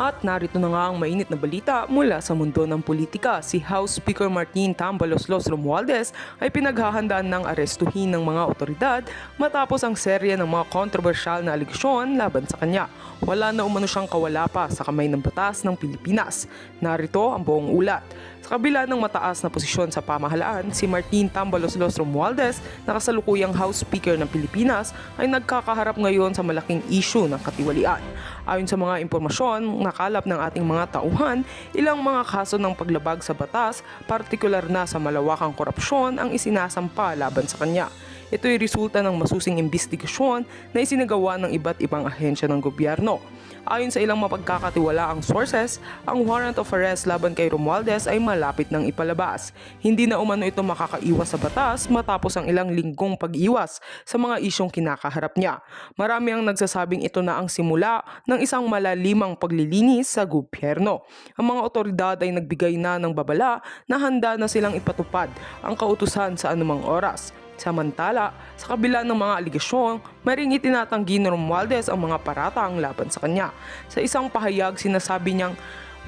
At narito na nga ang mainit na balita mula sa mundo ng politika. Si House Speaker Martin Tambaloslos Romualdez ay pinaghahandaan ng arestuhin ng mga otoridad matapos ang serye ng mga kontrobersyal na alegasyon laban sa kanya. Wala na umano siyang kawala pa sa kamay ng batas ng Pilipinas. Narito ang buong ulat. Sa kabila ng mataas na posisyon sa pamahalaan, si Martin Tambaloslos Romualdez na kasalukuyang House Speaker ng Pilipinas ay nagkakaharap ngayon sa malaking issue ng katiwalian. Ayon sa mga impormasyon, nakalap ng ating mga tauhan, ilang mga kaso ng paglabag sa batas, partikular na sa malawakang korupsyon ang isinasampa laban sa kanya. Ito ay resulta ng masusing imbestigasyon na isinagawa ng iba't ibang ahensya ng gobyerno. Ayon sa ilang mapagkakatiwalaang sources, ang warrant of arrest laban kay Romualdez ay malapit ng ipalabas. Hindi na umano ito makakaiwas sa batas matapos ang ilang linggong pag-iwas sa mga isyong kinakaharap niya. Marami ang nagsasabing ito na ang simula ng isang malalimang paglilinis sa gobyerno. Ang mga otoridad ay nagbigay na ng babala na handa na silang ipatupad ang kautusan sa anumang oras. Samantala, sa kabila ng mga aligasyon, maring itinatanggi ni Romualdez ang mga paratang laban sa kanya. Sa isang pahayag, sinasabi niyang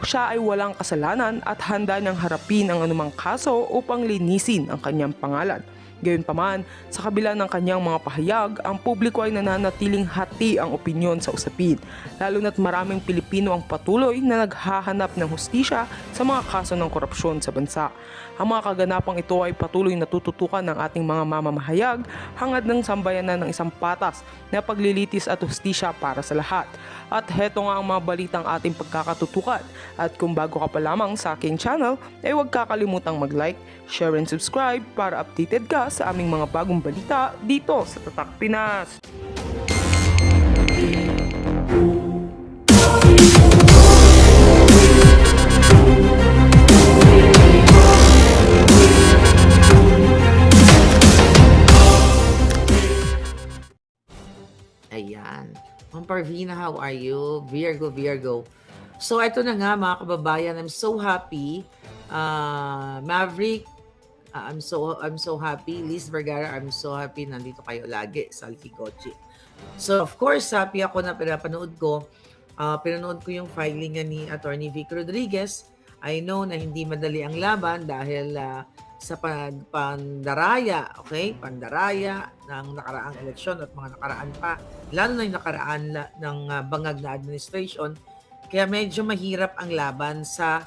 siya ay walang kasalanan at handa niyang harapin ang anumang kaso upang linisin ang kanyang pangalan. Gayunpaman, sa kabila ng kanyang mga pahayag, ang publiko ay nananatiling hati ang opinyon sa usapin, lalo na't maraming Pilipino ang patuloy na naghahanap ng hustisya sa mga kaso ng korupsyon sa bansa. Ang mga kaganapang ito ay patuloy na tututukan ng ating mga mamamahayag hangad ng sambayanan ng isang patas na paglilitis at hustisya para sa lahat. At heto nga ang mga balitang ating pagkakatutukan. At kung bago ka pa lamang sa aking channel, ay huwag kakalimutang mag-like, share and subscribe para updated ka sa aming mga bagong balita dito sa Tatak Pinas. Ayan. Ma'am Parvina, how are you? Virgo, Virgo. So, ito na nga mga kababayan. I'm so happy. Maverick, I'm so happy. Liz Vergara, I'm so happy. Nandito kayo lagi sa Alkikochi. So, of course, happy ako na pinapanood ko. Pinanood ko yung filing ni Attorney Vic Rodriguez. I know na hindi madali ang laban dahil sa pandaraya, okay? Pandaraya ng nakaraang eleksyon at mga nakaraan pa, lalo na yung nakaraan ng bangag na administration. Kaya medyo mahirap ang laban sa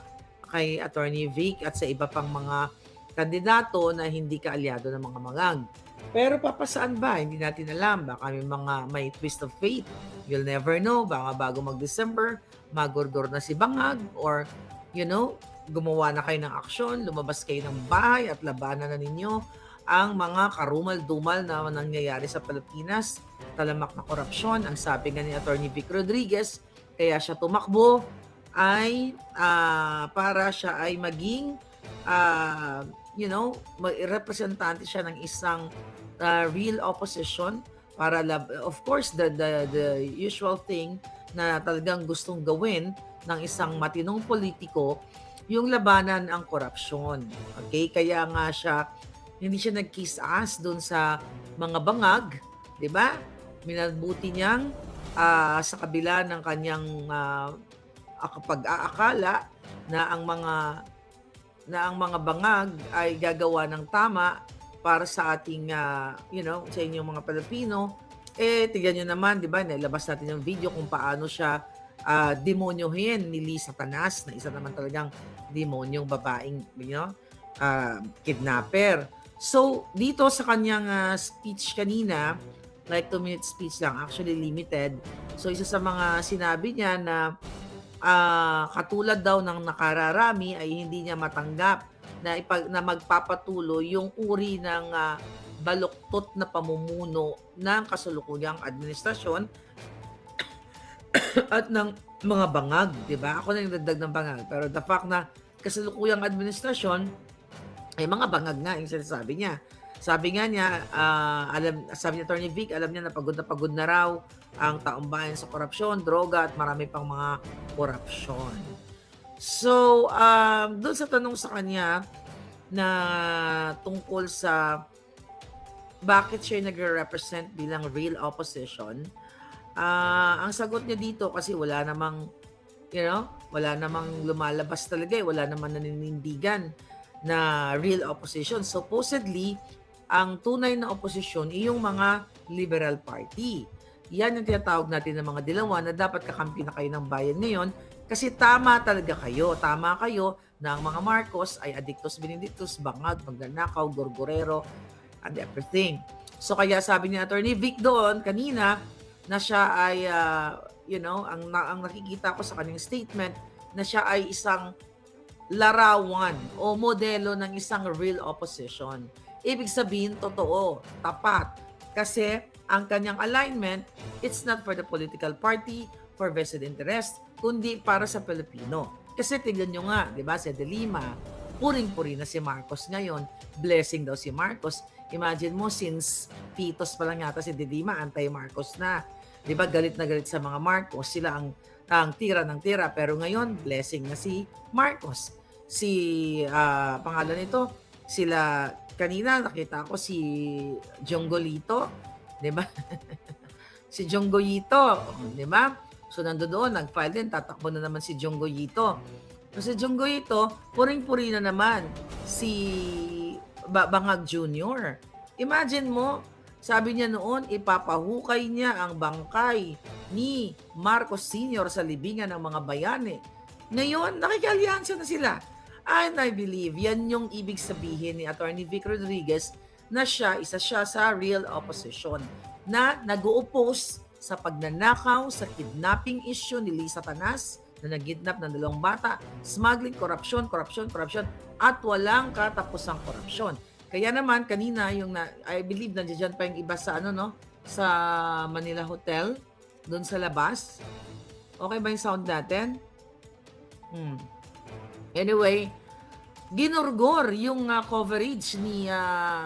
kay Attorney Vic at sa iba pang mga kandidato na hindi kaalyado ng mga mangag. Pero papasaan ba? Hindi natin alam. Baka may twist of fate. You'll never know. Baka bago mag-December, magordor na si Bangag or, gumawa na kayo ng aksyon, lumabas kayo ng bahay at labanan na ninyo ang mga karumal-dumal na nangyayari sa Pilipinas, talamak na korupsyon. Ang sabi nga ni Attorney Vic Rodriguez, kaya siya tumakbo ay para siya ay maging representante siya ng isang real opposition para of course the usual thing na talagang gustong gawin ng isang matinong politiko yung labanan ang korupsyon. Okay? Kaya nga hindi siya nag-kiss ass doon sa mga bangag, 'di ba? Minabuti niyang sa kabila ng kanyang pag-aakala na ang mga bangag ay gagawa ng tama para sa ating sa inyong mga Pilipino. Tignan niyo naman, 'di ba? Nailabas natin yung video kung paano siya demonyohin ni Lee Satanas na isa naman talagang demonyong babaeng kidnapper. So, dito sa kanyang speech kanina, like 2-minute speech lang, actually limited. So, isa sa mga sinabi niya na katulad daw ng nakararami ay hindi niya matanggap na magpapatuloy yung uri ng baluktot na pamumuno ng kasalukuyang administrasyon at ng mga bangag, di ba? Ako na yung dagdag ng bangag. Pero the fact na kasalukuyang administrasyon, ay mga bangag nga yung sinasabi niya. Sabi nga niya, sabi ni Attorney Vic, alam niya na pagod na raw ang taong bayan sa korupsyon, droga, at marami pang mga korupsyon. So, doon sa tanong sa kanya na tungkol sa bakit siya nagre-represent bilang real opposition, ang sagot niya dito kasi wala namang Wala namang lumalabas talaga, wala namang naninindigan na real opposition. Supposedly, ang tunay na opposition ay yung mga liberal party. Yan yung tinatawag natin ng mga dilawan na dapat kakampi na kayo ng bayan ngayon kasi tama talaga kayo. Tama kayo na ang mga Marcos ay addictus benedictus, bangag, magnanakaw, gorgorero, and everything. So kaya sabi ni Attorney Vic doon kanina na siya ay, ang nakikita ko sa kanyang statement na siya ay isang larawan o modelo ng isang real opposition. Ibig sabihin, totoo, tapat. Kasi ang kanyang alignment, it's not for the political party, for vested interest, kundi para sa Pilipino. Kasi tignan nyo nga, di ba, si De Lima, puring-puri na si Marcos ngayon, blessing daw si Marcos. Imagine mo, since Pitos pa lang yata si De Lima, anti-Marcos na. Di ba, galit na galit sa mga Marcos, sila ang tira ng tira. Pero ngayon, blessing na si Marcos. Pangalan nito, sila, kanina nakita ko si Jonggolito, di ba? Si Jonggolito, di ba? So nandoon, nag-file din, tatakbo na naman si Jonggolito. So si Jonggolito, puring-puri na naman si Bangag Jr. Imagine mo, sabi niya noon, ipapahukay niya ang bangkay ni Marcos Sr. sa libingan ng mga bayani. Ngayon, nakikialyansa na sila. And I believe, yan yung ibig sabihin ni Attorney Vic Rodriguez na isa siya sa real opposition na nag-oppose sa pagnanakaw, sa kidnapping issue ni Lisa Tanas na nag-kidnap ng 2 bata, smuggling, corruption, at walang katapusang korupsyon. Kaya naman, kanina, I believe nandiyan pa yung iba sa, sa Manila Hotel, doon sa labas. Okay ba yung sound natin? Anyway, ginurgor yung coverage ni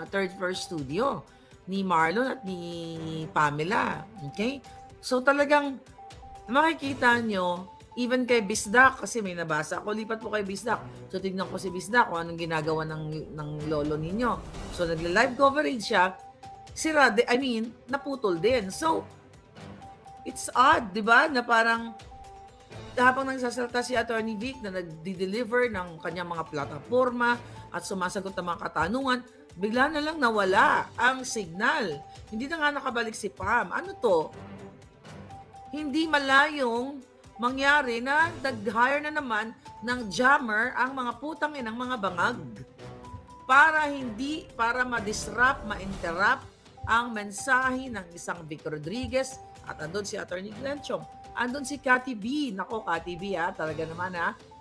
Third First Studio, ni Marlon at ni Pamela. Okay? So talagang makikita nyo, even kay Bisdak, kasi may nabasa ako, lipat po kay Bisdak. So tignan ko si Bisdak kung anong ginagawa ng lolo ninyo. So nagla-live coverage siya, naputol din. So, it's odd, di ba? Na parang habang nagsasalita si Attorney Vic na nag-deliver ng kanyang mga plataforma at sumasagot ng mga katanungan, bigla na lang nawala ang signal. Hindi na nga nakabalik si Pam. Ano to? Hindi malayong mangyari na nag-hire na naman ng jammer ang mga putang inang mga bangag para ma-disrupt, ma-interrupt ang mensahe ng isang Vic Rodriguez at andun si Attorney Glenn Chong. Andun si Cathy B. Nako, Cathy B, talaga naman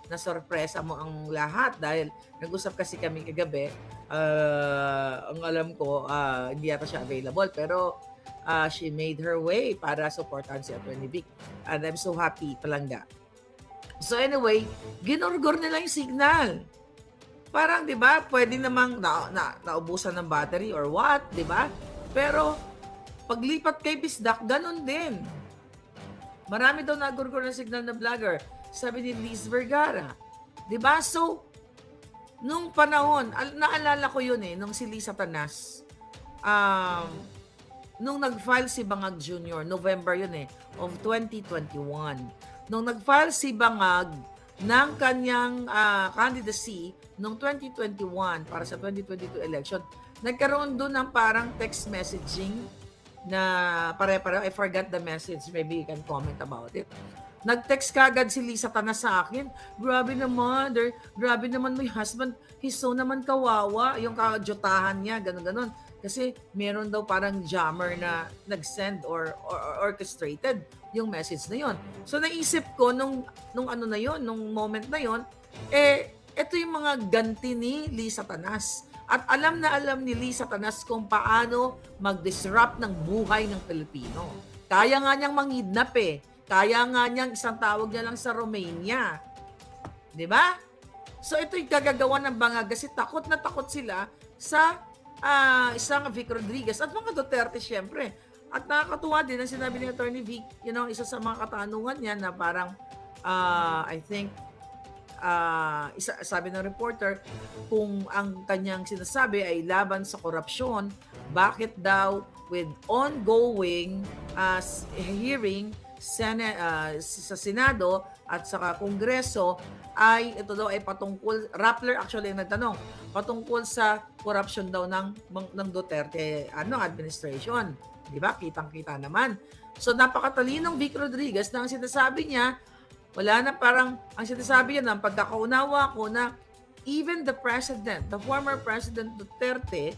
na-sorpresa mo ang lahat dahil nag-usap kasi kami kagabi. Ang alam ko, hindi yata siya available pero she made her way para supportan si Attorney Vic. And I'm so happy, palangga. So anyway, ginurgor nila yung signal. Parang, di ba, pwede namang naubusan ng battery or what, di ba? Pero, paglipat kay Bisdak, ganun din. Marami daw nagurgur ng signal na vlogger. Sabi ni Liz Vergara. Diba? So, nung panahon, naalala ko yun nung si Lisa Tanas, nung nag-file si Bangag Jr., November yun of 2021. Nung nag-file si Bangag ng kanyang candidacy noong 2021 para sa 2022 election, nagkaroon doon ng parang text messaging na pare-pareho. I forgot the message. Maybe you can comment about it. Nag-text kagad si Lisa Tanas sa akin. Grabe naman, grabe naman my husband. He's so naman kawawa. Yung kajotahan niya, ganun-ganun. Kasi meron daw parang jammer na nag-send or orchestrated yung message na yon. So naisip ko nung ano na yon, nung moment na yon, ito yung mga ganti ni Lisa Tanas. At alam na alam ni Lisa Tanas kung paano mag-disrupt ng buhay ng Pilipino. Kaya nga niyang mangidnap Kaya nga niyang isang tawag niya lang sa Romania. Di ba? So ito yung gagagawa ng bangag kasi takot na takot sila sa isang Vic Rodriguez at mga Duterte syempre. At nakakatuwa din ang sinabi ni Attorney Vic, isa sa mga katanungan niya na parang I think sabi ng reporter, kung ang kanyang sinasabi ay laban sa korupsyon, bakit daw with ongoing hearing Sa Senado at saka Kongreso ay ito daw ay patungkol, Rappler actually ang nagtanong, patungkol sa corruption daw ng Duterte administration. Di ba? Kitang-kita naman. So napakatalinong Vic Rodriguez na ang sinasabi niya, wala na, parang ang sinasabi niya ng pagkakaunawa ko na even the former President Duterte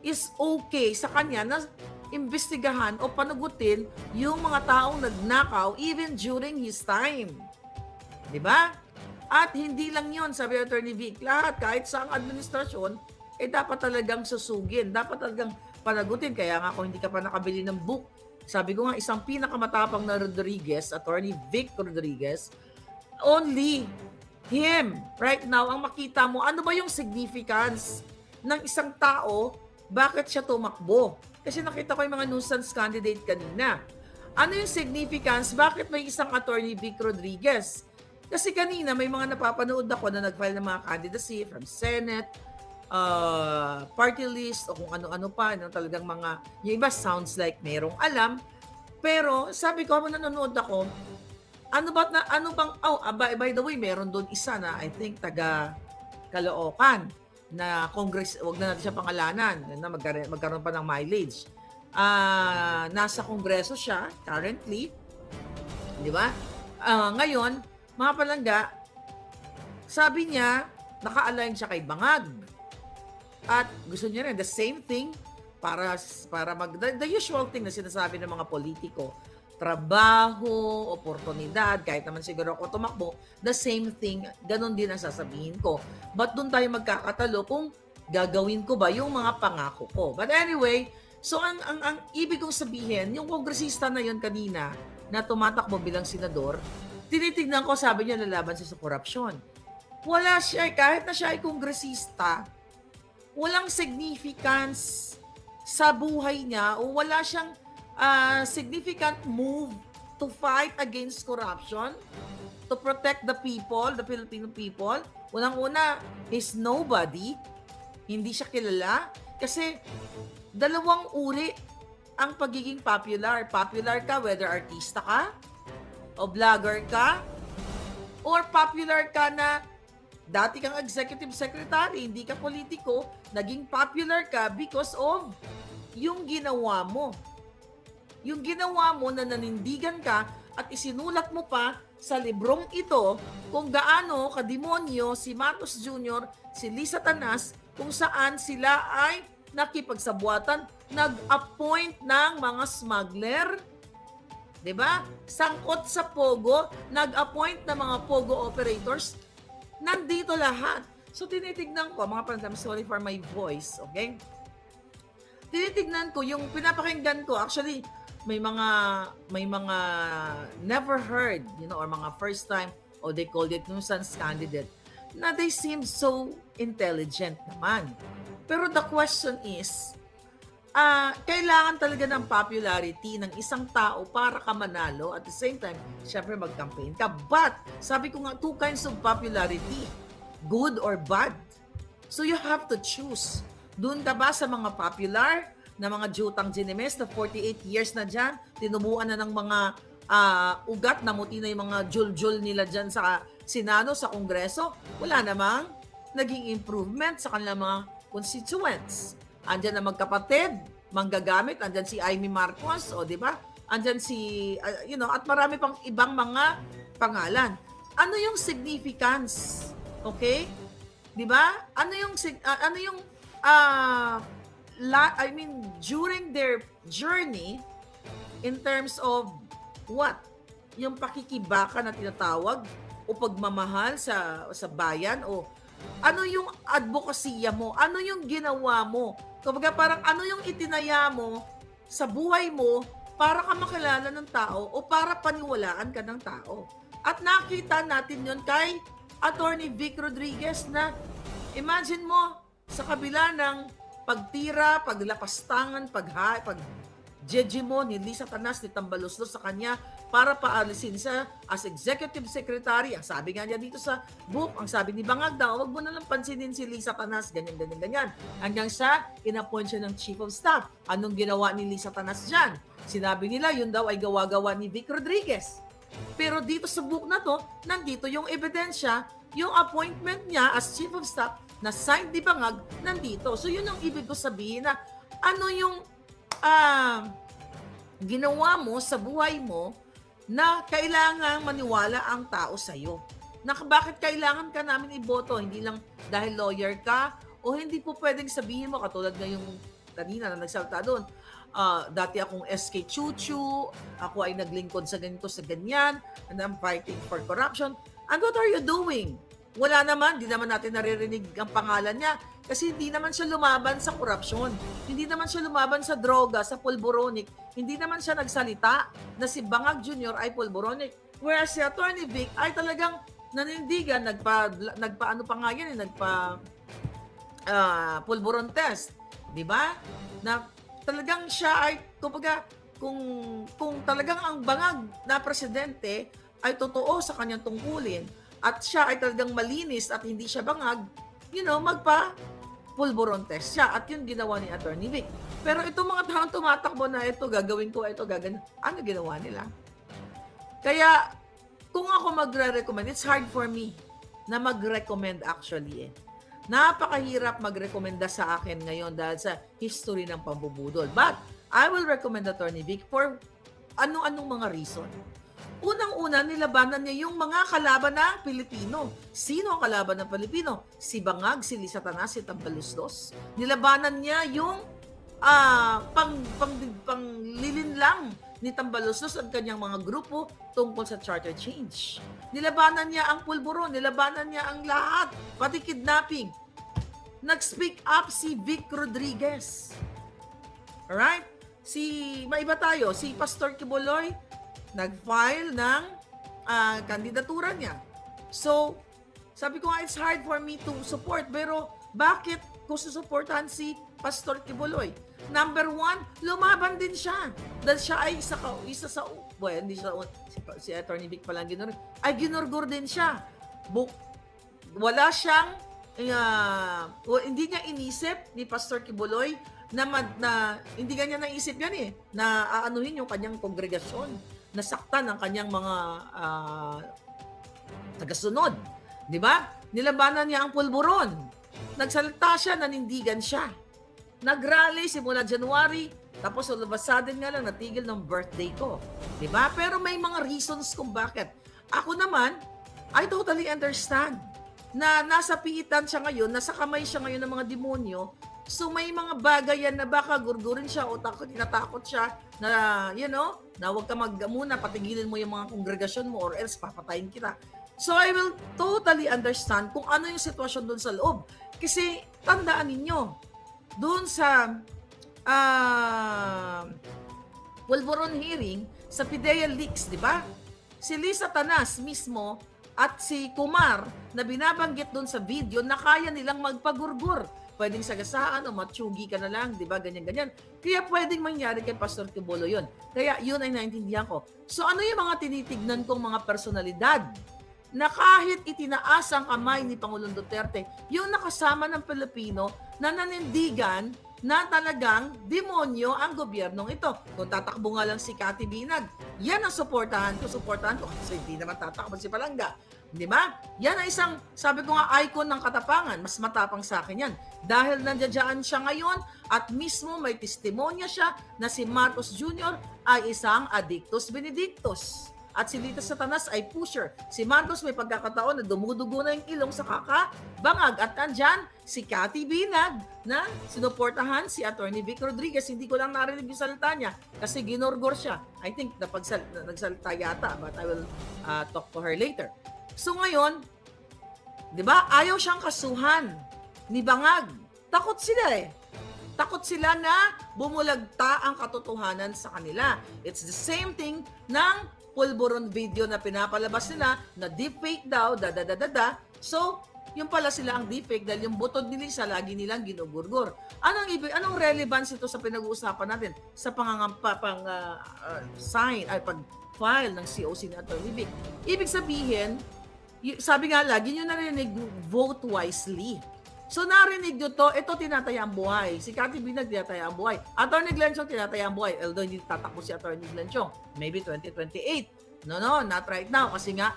is okay sa kanya na imbestigahan o panagutin yung mga taong nagnakaw even during his time. Di ba? At hindi lang yon, sabi ni Attorney Vic, lahat kahit sa administrasyon, dapat talagang susugin, dapat talagang panagutin. Kaya nga kung hindi ka pa nakabili ng book, sabi ko nga isang pinakamatapang na Rodriguez, Attorney Vic Rodriguez, only him right now ang makita mo ano ba yung significance ng isang tao, bakit siya tumakbo. Kasi nakita ko yung mga nuisance candidate kanina. Ano yung significance? Bakit may isang Attorney Vic Rodriguez? Kasi kanina may mga napapanood ako na nag-file ng mga candidacy from Senate, party list, o kung ano-ano pa. Talagang mga, yung iba sounds like merong alam. Pero sabi ko, habang nanonood ako, by the way, meron doon isa na I think taga Caloocan na Congress, wag na natin siya pangalanan, na magkaroon pa ng mileage. Nasa Kongreso siya currently, di ba? Ngayon, mga palangga, sabi niya, naka-align siya kay Bangag. At gusto niya rin, the same thing, para the usual thing na sinasabi ng mga politiko, trabaho, oportunidad, kahit naman siguro ako tumakbo, the same thing, ganun din ang sasabihin ko. But doon tayo magkakatalo kung gagawin ko ba yung mga pangako ko. But anyway, so ang ibig kong sabihin, yung kongresista na yun kanina, na tumatakbo bilang senador, tinitignan ko, sabi niya, lalaban siya sa korupsyon. Wala siya, kahit na siya ay kongresista, walang significance sa buhay niya, o wala siyang significant move to fight against corruption, to protect the people, the Filipino people. Unang-una, is nobody. Hindi siya kilala. Kasi dalawang uri ang pagiging popular. Popular ka whether artista ka, o vlogger ka, or popular ka na dati kang executive secretary, hindi ka politiko, naging popular ka because of yung ginawa mo. Yung ginawa mo na nanindigan ka at isinulat mo pa sa librong ito kung gaano kademonyo si Marcos Jr., si Lisa Tanas, kung saan sila ay nakipagsabuatan, nag-appoint ng mga smuggler, diba? Sangkot sa Pogo, nag-appoint ng mga Pogo operators, nandito lahat. So tinitignan ko, mga panadam, sorry for my voice, okay? Tinitignan ko, yung pinapakinggan ko, actually, may mga never heard, or mga first time, or they called it nuisance candidate, na they seem so intelligent naman. Pero the question is, kailangan talaga ng popularity ng isang tao para ka manalo, at the same time, syempre mag-campaign ka. But, sabi ko nga, two kinds of popularity, good or bad. So you have to choose. Doon ka ba sa mga popular, na mga jutang Ginemes na 48 years na dyan, tinubuan na ng mga ugat, namuti na yung mga jul-jul nila dyan sa Senado, sa Kongreso, wala namang naging improvement sa kanilang mga constituents. Andyan na magkapatid, manggagamit, andyan si Amy Marcos, o di ba? Andyan si, at marami pang ibang mga pangalan. Ano yung significance? Okay? Di ba? Ano yung during their journey, in terms of what? Yung pakikibaka na tinatawag, o pagmamahal sa bayan, o ano yung advokasya mo? Ano yung ginawa mo? Kumbaga parang ano yung itinaya mo sa buhay mo para ka makilala ng tao o para paniwalaan ka ng tao. At nakita natin yon kay Attorney Vic Rodriguez na imagine mo sa kabila ng pagtira, paglapastangan, pag-jeje mo ni Lisa Tanas, ni Tambaloslos sa kanya para paalisin siya as executive secretary. Ang sabi nga niya dito sa book, ang sabi ni Bangag daw, wag mo na lang pansinin si Lisa Tanas, ganyan. Hanggang sa, in-appoint siya ng chief of staff. Anong ginawa ni Lisa Tanas dyan? Sinabi nila, yun daw ay gawa-gawa ni Vic Rodriguez. Pero dito sa book na to, nandito yung ebidensya, yung appointment niya as Chief of Staff na signed ni Bangag, nandito. So yun ang ibig ko sabihin na ano yung ginawa mo sa buhay mo na kailangan maniwala ang tao sa'yo. Na bakit kailangan ka namin iboto? Hindi lang dahil lawyer ka o hindi po pwedeng sabihin mo, katulad na yung kanina na nagsalta doon, dati akong SK Chuchu, ako ay naglingkod sa ganito, sa ganyan, and I'm fighting for corruption. And what are you doing? Wala naman, di naman natin naririnig ang pangalan niya kasi hindi naman siya lumaban sa korupsyon. Hindi naman siya lumaban sa droga, sa pulboronic. Hindi naman siya nagsalita na si Bangag Jr. ay pulboronic. Whereas si Attorney Vic ay talagang nanindigan, nagpa-ano pa nga yan, pulburon test. Di ba? Na talagang siya ay, kumbaga, kung talagang ang Bangag na presidente ay totoo sa kanyang tungkulin at siya ay talagang malinis at hindi siya bangag, magpa-pulburon test siya. At yun ginawa ni Attorney Vic. Pero itong mga taong tumatakbo na ito, gagawin ko ito, ano ginawa nila? Kaya, kung ako magre-recommend, it's hard for me na mag-recommend actually. Napakahirap magrekomenda sa akin ngayon dahil sa history ng pambubudol. But, I will recommend Attorney Vic for ano-anong mga reason. Unang-una, nilabanan niya yung mga kalaban ng Pilipino. Sino ang kalaban ng Pilipino? Si Bangag, si Lisa Tanas, si Tambaluslos. Nilabanan niya yung panglilinlang ni Tambaluslos at kanyang mga grupo tungkol sa charter change. Nilabanan niya ang pulburon, nilabanan niya ang lahat, pati kidnapping. Nag-speak up si Vic Rodriguez. Alright? Maiba tayo, si Pastor Kibuloy, nag-file ng kandidatura niya. So, sabi ko nga, it's hard for me to support. Pero, bakit ko susuportahan si Pastor Kibuloy? Number one, lumaban din siya. Dahil siya ay isa sa hindi siya, si Attorney Vic palang ginurgur din siya. Wala siyang, hindi niya inisip ni Pastor Kibuloy na hindi niya naisip yan na aanuhin yung kanyang kongregasyon, nasaktan ang kanyang mga tagasunod. Di ba? Nilabanan niya ang pulburon. Nagsalita siya, nanindigan siya. Nag-rally simula January, tapos ulabasadin nga lang, natigil ng birthday ko. Di ba? Pero may mga reasons kung bakit. Ako naman, I totally understand na nasa piitan siya ngayon, nasa kamay siya ngayon ng mga demonyo. So may mga bagay yan na baka gurgurin siya o tinatakot siya na, na huwag ka muna, patigilin mo yung mga kongregasyon mo or else papatayin kita. So I will totally understand kung ano yung sitwasyon doon sa loob. Kasi tandaan ninyo, doon sa Pulburon hearing, sa PIDEA leaks, di ba? Si Lisa Tanas mismo at si Kumar na binabanggit doon sa video na kaya nilang magpagurgur. Pwedeng sagasaan o matsugi ka na lang, di ba? Ganyan-ganyan. Kaya pwedeng mangyari kay Pastor Kibuloy yun. Kaya yun ay naintindihan ko. So ano yung mga tinitignan kong mga personalidad na kahit itinaas ang kamay ni Pangulong Duterte, yung nakasama ng Pilipino na nanindigan na talagang demonyo ang gobyernong ito. Kung tatakbo nga lang si Cathy Binag, yan ang suportahan ko kasi hindi naman tatakbo si Palangga. Di ba? Yan ay isang, sabi ko nga, icon ng katapangan. Mas matapang sa akin yan. Dahil nandiyan siya ngayon at mismo may testimonya siya na si Marcos Jr. ay isang addictus benedictus. At si Lita Satanas ay pusher. Si Marcos may pagkakataon na dumudugo na yung ilong sa kakabangag. At nandyan si Cathy Binag na sinuportahan si Attorney Vic Rodriguez. Hindi ko lang narinig yung salita niya kasi ginorgor siya. I think nagsalita yata, but I will talk to her later. So ngayon, di ba, ayaw siyang kasuhan ni Bangag. Takot sila Takot sila na bumulagta ang katotohanan sa kanila. It's the same thing ng pulburon video na pinapalabas nila na deepfake daw, So, yung pala sila ang deepfake dahil yung butod ni Lisa lagi nilang ginugurgur. Anong relevance ito sa pinag-uusapan natin sa pag-file ng COC ni Attorney Vic? Ibig sabihin, sabi nga lagi nyo narinig, vote wisely. So narinig nyo to, ito tinataya ang buhay. Si Cathy Binag tinataya ang buhay. Attorney Glenchong tinataya ang buhay. Although hindi tatakbo si Attorney Glenchong. Maybe 2028. No, not right now. Kasi nga,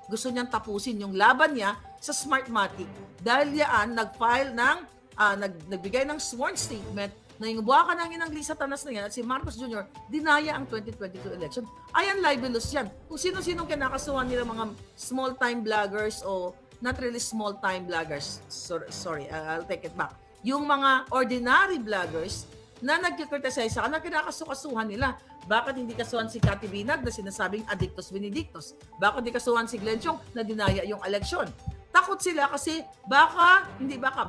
gusto niyang tapusin yung laban niya sa Smartmatic. Dahil yan, nag-file ng, nagbigay ng sworn statement na yung buwaka ng inang Lisa Tanas na yan at si Marcos Jr. dinaya ang 2022 election. Ayan, libelous yan. Kung sino-sinong kinakasuhan nila mga small-time vloggers o not really small-time vloggers. Sorry, I'll take it back. Yung mga ordinary vloggers na nagkikriticize sa kanila, kinakasukasuhan nila. Bakit hindi kasuhan si Cathy Binag na sinasabing addictus benedictus? Bakit hindi kasuhan si Glenn Chong na dinaya yung eleksyon? Takot sila kasi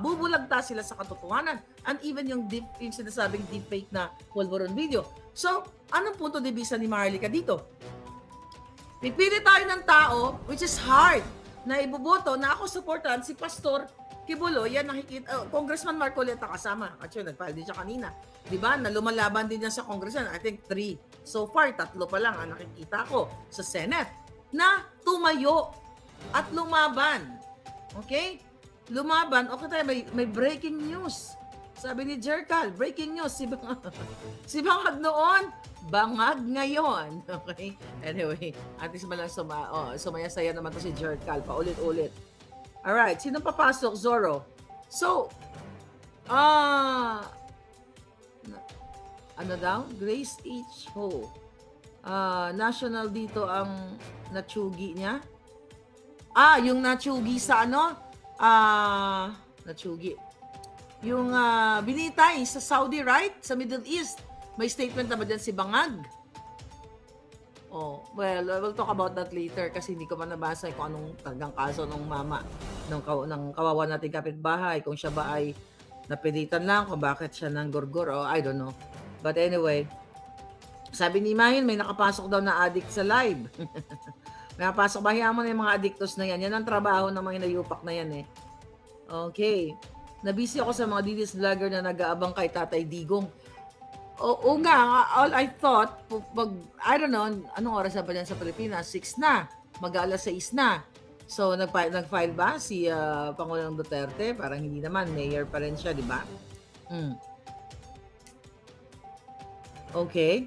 bubulagta sila sa katotohanan. And even yung sinasabing deepfake na Wolverine video. So, anong punto de vista ni Maharlika dito? Pipili tayo ng tao, which is hard, na iboboto na ako supportan si Pastor Kibulo. Yan nakikita, Congressman Marcoleta kasama. Actually, nag-file din siya kanina. Diba? Na lumalaban din niya sa Congressman. I think 3. So far, 3 pa lang ang nakikita ko sa Senate na tumayo at lumaban. Okay? Lumaban. Okay tayo, may breaking news. Sabi ni Jercal, breaking news. Si Bangag noon, bangag ngayon. Okay? Anyway, at least malang sumaya-saya naman to si Jercal. Paulit-ulit. Alright, sino papasok? Zorro. So, ano daw? Grace H. Ho. National dito ang natsugi niya. Yung natsugi sa ano? Natsugi. Yung binitay sa Saudi, right? Sa Middle East. May statement na ba dyan si Bangag? Well, we'll talk about that later kasi hindi ko pa nabasa kung anong talagang kaso ng mama ng kawawa nating kapitbahay. Kung siya ba ay napilitan lang, kung bakit siya nang gurgur, I don't know. But anyway, sabi ni Mahin, may nakapasok daw na addict sa live. May nakapasok, bahiyan mo na yung mga addictos na yan. Yan ang trabaho ng mga hinayupak na yan eh. Okay. Nabisi ako sa mga DDS vlogger na nag-aabang kay Tatay Digong. Oo nga, all I thought, I don't know, anong oras na ba yan sa Pilipinas? 6 na, mag-alas 6 na. So, nag-file ba si Pangulong Duterte? Parang hindi naman, mayor pa rin siya, di ba? Okay.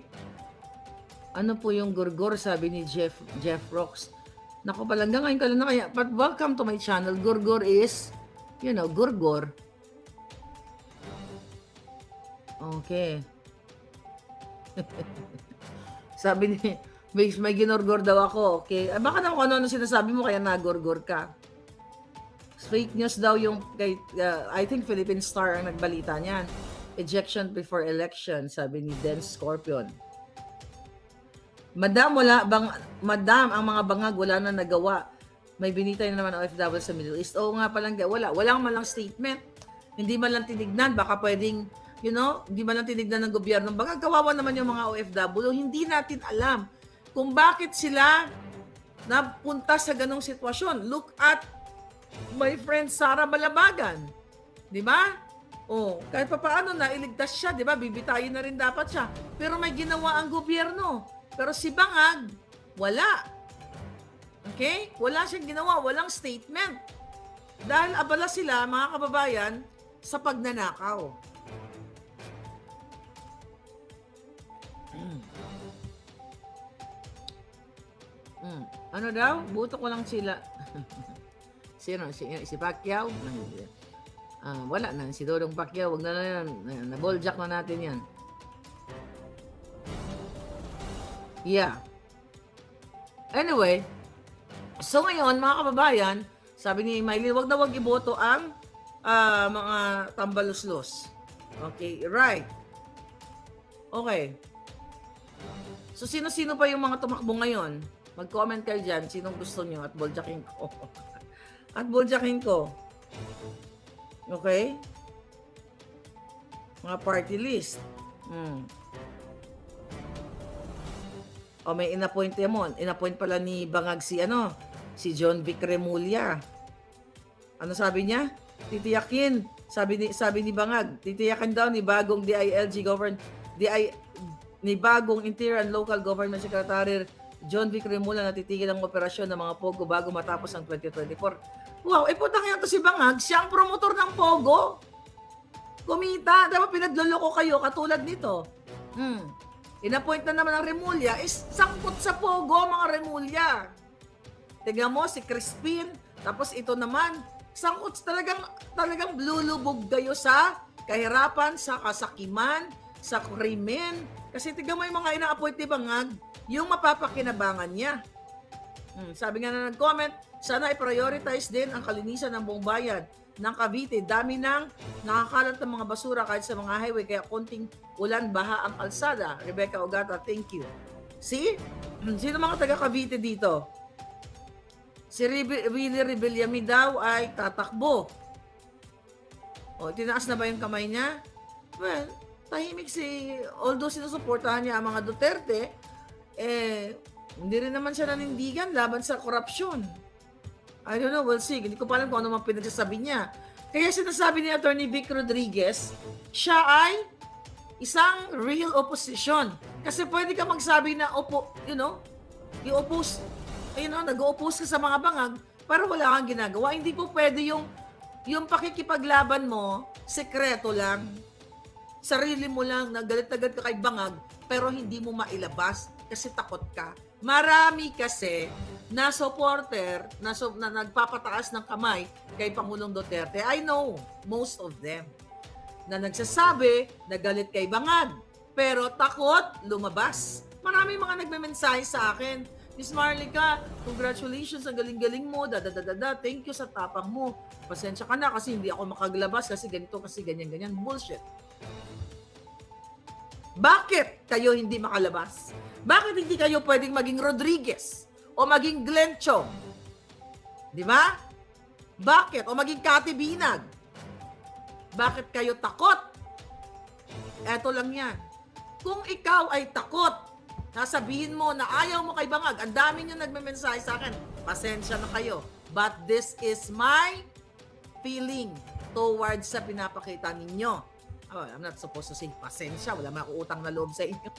Ano po yung gurgur, sabi ni Jeff Rocks. Naku, palanggang ngayon ka lang na kaya. But welcome to my channel. Gurgur is, gurgur. Okay. Sabi ni, may ginurgur daw ako. Okay. Baka naman kung ano sinasabi mo, kaya nagurgur ka. Fake news daw yung, I think Philippine Star ang nagbalita niyan. Ejection before election, sabi ni Den Scorpion. Madam, ang mga bangag wala na nagawa. May binitay na naman ang OFW sa Middle East. Oo nga palang, walang malang statement. Hindi man lang tinignan, baka pwedeng, hindi man lang tinignan ng gobyerno. Baka kawawa naman yung mga OFW. Hindi natin alam kung bakit sila napunta sa ganong sitwasyon. Look at my friend Sara Balabagan. Di ba? Kahit pa paano na iligtas siya, di ba? Bibitayin na rin dapat siya. Pero may ginawa ang gobyerno. Pero si Bangag, wala. Okay? Wala siyang ginawa. Walang statement. Dahil abala sila, mga kababayan, sa pagnanakaw. Ano daw? Buto ko lang sila. Sino? Si Pacquiao? Wala na. Si Dodong Pacquiao, wag na yan. Naboljack na natin yan. Yeah. Anyway, so ngayon, mga kababayan, sabi ni Maylin, wag na wag iboto ang mga tambaluslos. Okay, right. Okay. So, sino-sino pa yung mga tumakbo ngayon? Mag-comment kayo dyan. Sinong gusto nyo at boljacking ko. At boljacking ko. Okay? Mga party list. May inappoint mo. Inappoint pala ni Bangag si John Vic Remulla. Ano sabi niya? Titiyakin. Sabi ni Bangag, titiyakin daw ni bagong DILG ni bagong Interior and Local Government Secretary John Vic Remula natitigil ang operasyon ng mga Pogo bago matapos ang 2024. Wow, putang yan to si Bangag, siya ang promotor ng Pogo. Kumita, dapat pinagloloko kayo katulad nito. Inappoint na naman ang Remulla, is sangkot sa Pogo mga Remulla. Tignan mo si Crispin, tapos ito naman, sangkot talagang blulubog kayo sa kahirapan, sa kasakiman, sa krimen. Kasi tignan mo yung mga ina-appoint ni Bangag, yung mapapakinabangan niya. Sabi nga na nag-comment, sana i-prioritize din ang kalinisan ng buong bayan ng Cavite. Dami nang nakakalat ng mga basura kahit sa mga highway, kaya konting ulan, baha ang kalsada. Rebecca Ogata, thank you. See? Sino mga taga Cavite dito? Si Willie Rebellami daw ay tatakbo. O, tinaas na ba yung kamay niya? Well, tahimik although sinusuportahan niya ang mga Duterte, hindi rin naman siya nanindigan laban sa korupsyon. I don't know, we'll see. Hindi ko pa alam kung ano mga pinagsasabi niya. Kaya sinasabi ni Attorney Vic Rodriguez, siya ay isang real opposition. Kasi pwede ka magsabi na, i-oppose, nag-oppose ka sa mga bangag, pero wala kang ginagawa. Hindi po pwede yung pakikipaglaban mo, sekreto lang. Sarili mo lang, nagalit-agad ka kay bangag, pero hindi mo mailabas kasi takot ka. Marami kasi na supporter na nagpapataas ng kamay kay Pangulong Duterte. I know most of them na nagsasabi na galit kay Bangag pero takot lumabas. Marami mga nagme-mensahe sa akin, Miss Marlica, congratulations, ang galing-galing mo, thank you sa tapang mo. Pasensya ka na kasi hindi ako makaglabas kasi ganito, kasi ganyan-ganyan. Bullshit. Bakit kayo hindi makalabas? Bakit hindi kayo pwedeng maging Rodriguez o maging Glenn Chong? Di ba? Bakit? O maging Cathy Binag? Bakit kayo takot? Eto lang yan. Kung ikaw ay takot, sasabihin mo na ayaw mo kay Bangag, ang dami nyo nagme-mensahe sa akin, pasensya na kayo. But this is my feeling towards sa pinapakita ninyo. Oh, I'm not supposed to say pasensya, wala makuutang na loob sa inyo.